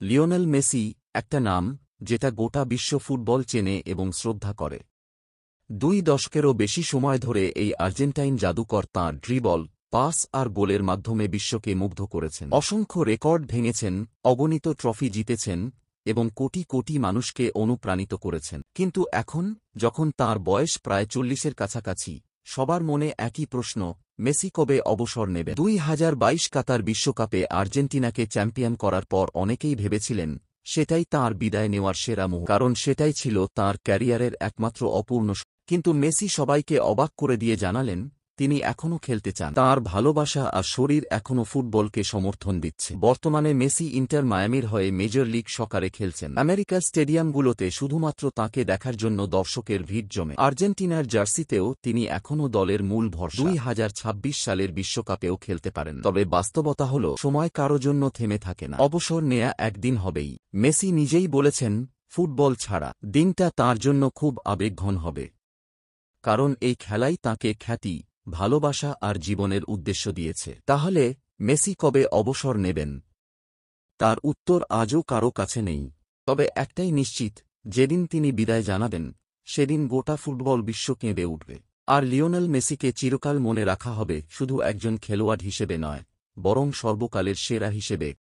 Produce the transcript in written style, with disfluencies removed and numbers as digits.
Lionel Messi একটা নাম যেটা গোটা বিশ্ব ফুটবল চেনে এবং শ্রদ্ধা করে। 2 দশকেরও বেশি সময় ধরে এই আর্জেন্টাইন জাদুকর তাঁর ড্রিবল, পাস আর গোলের মাধ্যমে বিশ্বকে মুগ্ধ করেছেন। অসংখ্য রেকর্ড ভেঙেছেন, অগণিত ট্রফি জিতেছেন এবং কোটি কোটি মানুষকে অনুপ্রাণিত করেছেন। কিন্তু এখন, যখন তাঁর বয়স প্রায় 40-এর কাছাকাছি, সবার মনে একই প্রশ্ন, মেসি কবে অবসর নেবেন? 2022 কাতার বিশ্বকাপে আর্জেন্টিনাকে চ্যাম্পিয়ন করার পর অনেকেই ভেবেছিলেন সেটাই তাঁর বিদায় নেওয়ার সেরা মুহূর্ত, কারণ সেটাই ছিল তাঁর ক্যারিয়ারের একমাত্র অপূর্ণ। কিন্তু মেসি সবাইকে অবাক করে দিয়ে জানালেন তিনি এখনও খেলতে চান। তাঁর ভালোবাসা আর শরীর এখনও ফুটবলকে সমর্থন দিচ্ছে। বর্তমানে মেসি ইন্টার মায়ামির হয়ে মেজর লিগ সকারে খেলছেন। আমেরিকার স্টেডিয়ামগুলোতে শুধুমাত্র তাঁকে দেখার জন্য দর্শকের ভিড় জমে। আর্জেন্টিনার জার্সিতেও তিনি এখনও দলের মূল ভরসা। 2026 সালের বিশ্বকাপেও খেলতে পারেন। তবে বাস্তবতা হল, সময় কারো জন্য থেমে থাকে না। অবসর নেয়া একদিন হবেই। মেসি নিজেই বলেছেন, ফুটবল ছাড়া দিনটা তাঁর জন্য খুব আবেগঘন হবে, কারণ এই খেলাই তাঁকে খ্যাতি, ভালোবাসা আর জীবনের উদ্দেশ্য দিয়েছে। তাহলে মেসি কবে অবসর নেবেন? তার উত্তর আজও কারো কাছে নেই। তবে একটাই নিশ্চিত, যেদিন তিনি বিদায় জানাবেন, সেদিন গোটা ফুটবল বিশ্ব কেঁদে উঠবে। আর লিওনেল মেসিকে চিরকাল মনে রাখা হবে শুধু একজন খেলোয়াড় হিসেবে নয়, বরং সর্বকালের সেরা হিসেবে।